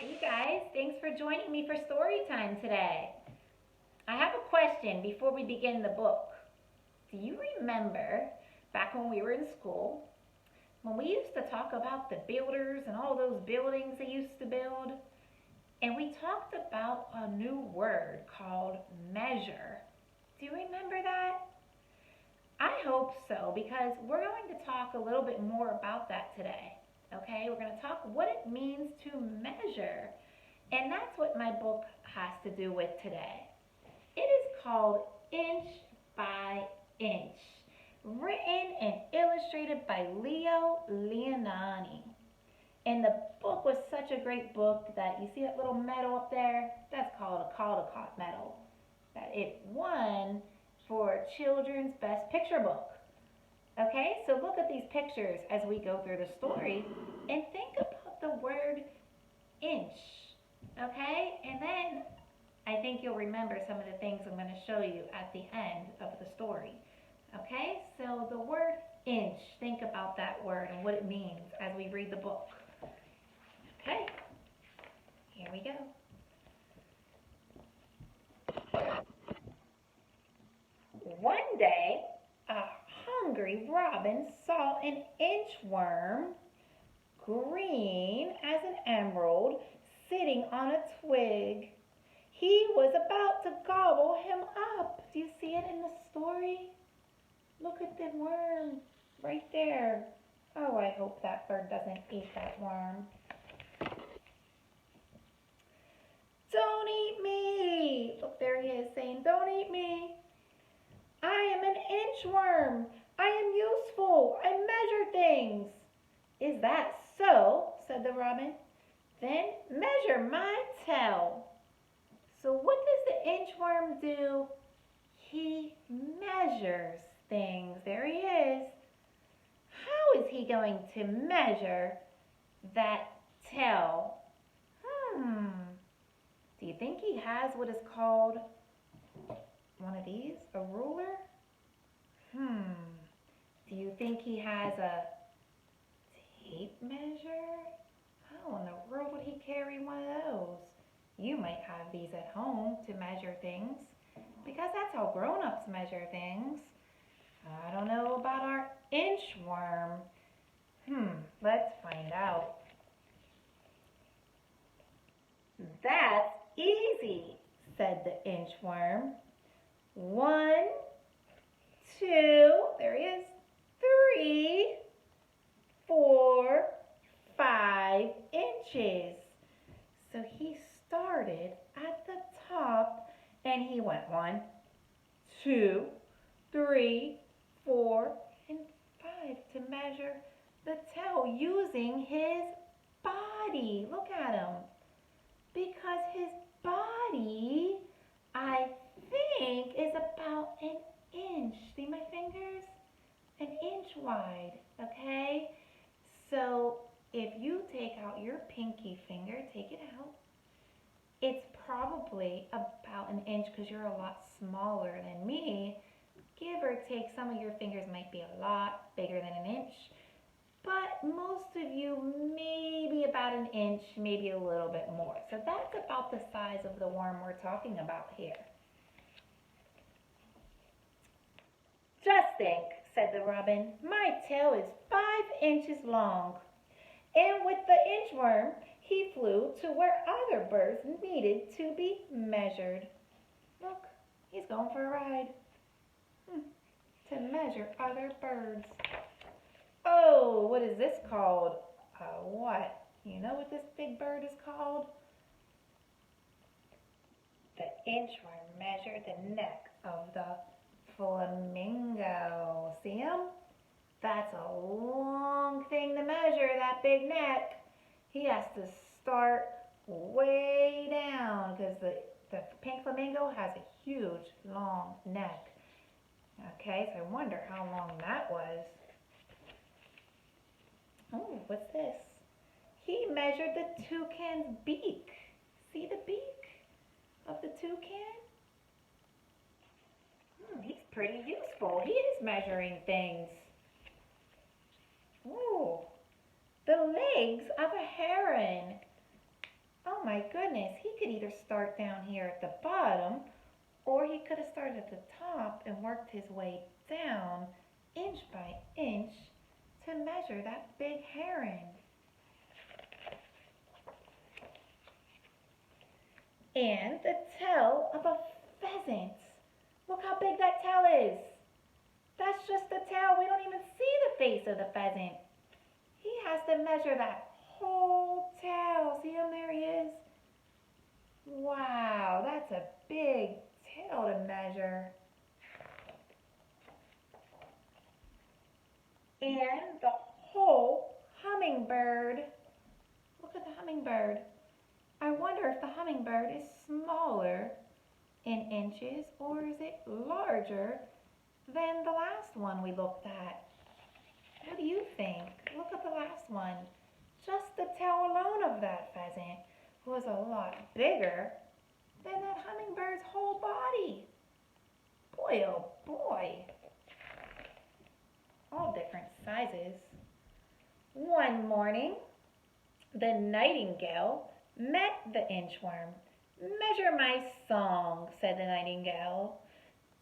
Hi, you guys. Thanks for joining me for story time today. I have a question before we begin the book. Do you remember back when we were in school when we used to talk about the builders and all those buildings they used to build? And we talked about a new word called measure. Do you remember that? I hope so because we're going to talk a little bit more about that today. Okay, we're going to talk what it means to measure. And that's what my book has to do with today. It is called Inch by Inch, written and illustrated by Leo Leonani. And the book was such a great book that you see that little medal up there? That's called a Caldecott medal. That it won for Children's Best Picture Book. Okay, so look at these pictures as we go through the story and think about the word inch. Okay, and then I think you'll remember some of the things I'm going to show you at the end of the story. Okay, so the word inch, think about that word and what it means as we read the book. Okay, here we go. One day, a hungry robin saw an inchworm, green as an emerald, sitting on a twig. He was about to gobble him up. Do you see it in the story? Look at the worm right there. Oh, I hope that bird doesn't eat that worm. Don't eat me. Look, there he is saying, don't eat me. I am an inchworm. I am useful. I measure things. Is that so? Said the robin. Then measure my tail. So what does the inchworm do? He measures things. There he is. How is he going to measure that tail? Do you think he has what is called one of these? A ruler? Do you think he has a tape measure? How in the world would he carry one of those? You might have these at home to measure things because that's how grown-ups measure things. I don't know about our inchworm. Let's find out. That's easy, said the inchworm. 1, 2, there he is, 3, 4, 5 inches. So he started at the top and he went 1, 2, 3, 4, and 5 to measure the tail using his body. Look at him. Because his body, I think, is about an inch. See my fingers? An inch wide, okay? So if you take out your pinky finger, take it out, it's probably about an inch because you're a lot smaller than me. Give or take, some of your fingers might be a lot bigger than an inch, but most of you maybe about an inch, maybe a little bit more. So that's about the size of the worm we're talking about here. Just think, said the robin, my tail is 5 inches long. And with the inchworm, he flew to where other birds needed to be measured. Look, he's going for a ride to measure other birds. Oh, what is this called? What? You know what this big bird is called? The inchworm measured the neck of the flamingo. See him? That's a long thing to measure, that big neck. He has to start way down because the pink flamingo has a huge, long neck. Okay, so I wonder how long that was. Oh, what's this? He measured the toucan's beak. See the beak of the toucan? He's pretty useful. He is measuring things. Ooh, the legs of a heron. Oh my goodness, he could either start down here at the bottom, or he could have started at the top and worked his way down, inch by inch, to measure that big heron. And the tail of a pheasant. Look how big that tail is. That's just the tail. We don't even see the face of the pheasant. He has to measure that whole tail. See him? There he is. Wow, that's a big tail to measure. And the whole hummingbird. Look at the hummingbird. I wonder if the hummingbird is smaller in inches, or is it larger than the last one we looked at? What do you think? Look at the last one. Just the tail alone of that pheasant was a lot bigger than that hummingbird's whole body. Boy, oh boy. All different sizes. One morning, the nightingale met the inchworm. "Measure my song," said the nightingale.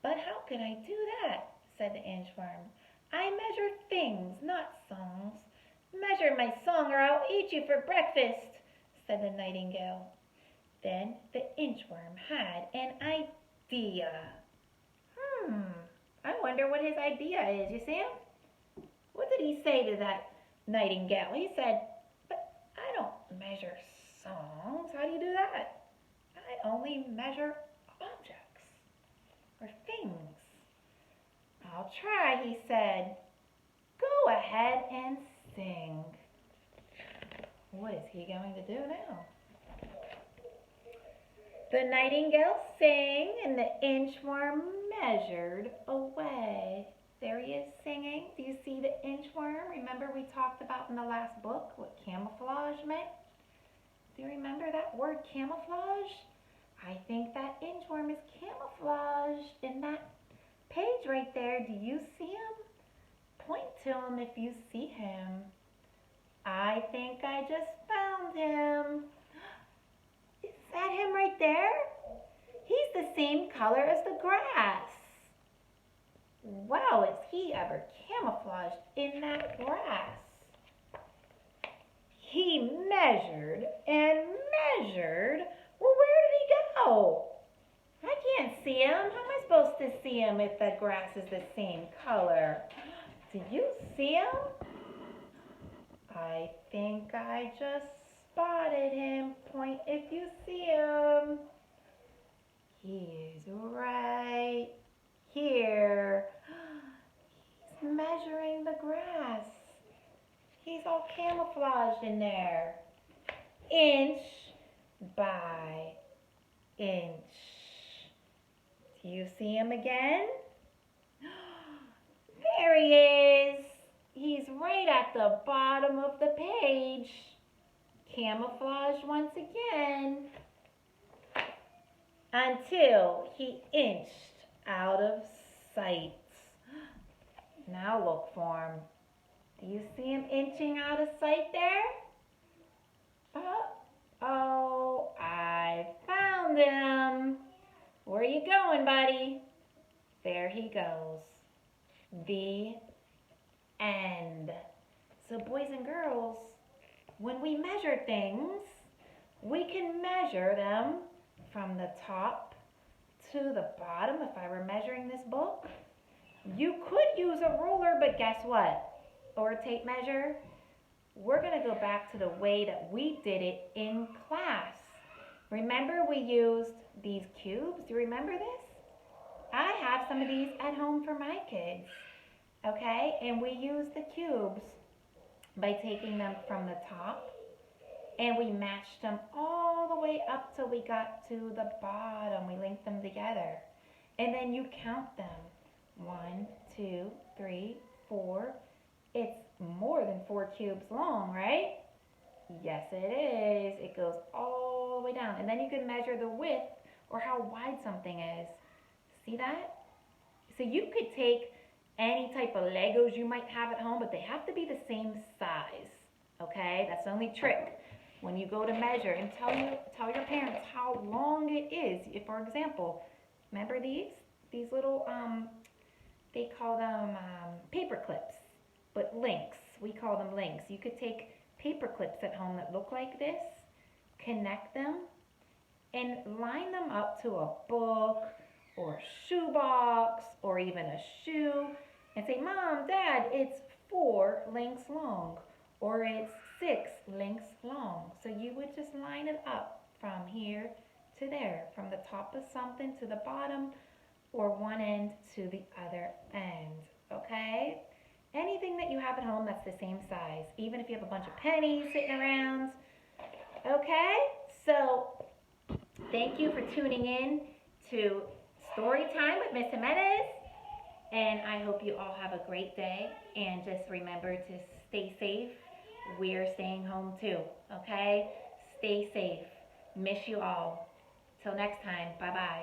"But how can I do that?" said the inchworm. "I measure things, not songs." "Measure my song or I'll eat you for breakfast," said the nightingale. Then the inchworm had an idea. I wonder what his idea is. You see him? What did he say to that nightingale? He said, "But I don't measure songs. How do you do that? I only measure objects or things." "I'll try," he said. "Go ahead and sing." What is he going to do now? The nightingale sang and the inchworm measured away. There he is singing. Do you see the inchworm? Remember we talked about in the last book what camouflage meant? Do you remember that word camouflage? I think that inchworm is camouflaged in that page right there. Do you see him? Point to him if you see him. I think I just found him. Is that him right there? He's the same color as the grass. Wow, is he ever camouflaged in that grass? He measured and measured. Well, where did he go? I can't see him. How am I supposed to see him if the grass is the same color? Do you see him? I think I just spotted him. Point if you see him. He is right here. He's measuring the grass. He's all camouflaged in there. Inch by inch. Do you see him again? There he is. He's right at the bottom of the page. Camouflaged once again. Until he inched out of sight. Now look for him. Do you see him inching out of sight there? Uh-oh, I found him. Where are you going, buddy? There he goes. The end. So boys and girls, when we measure things, we can measure them from the top to the bottom. If I were measuring this book, you could use a ruler, but guess what? Or a tape measure. We're going to go back to the way that we did it in class. Remember we used these cubes? Do you remember this? I have some of these at home for my kids. Okay, and we used the cubes by taking them from the top and we matched them all the way up till we got to the bottom. We linked them together. And then you count them. 1, 2, 3, 4. It's more than 4 cubes long, right? Yes, it is. It goes all the way down. And then you can measure the width or how wide something is. See that? So you could take any type of Legos you might have at home, but they have to be the same size. Okay? That's the only trick. when you go to measure, and tell your parents how long it is. If, for example, remember these little they call them paper clips, but links. We call them links. You could take paper clips at home that look like this, connect them, and line them up to a book or a shoebox or even a shoe and say, Mom, Dad, it's 4 links long or it's 6 links long. So you would just line it up from here to there, from the top of something to the bottom or one end to the other end, okay? Anything that you have at home that's the same size, even if you have a bunch of pennies sitting around, okay? So thank you for tuning in to Story Time with Miss Jimenez, and I hope you all have a great day, and just remember to stay safe. We're staying home too, okay? Stay safe. Miss you all. Till next time, bye-bye.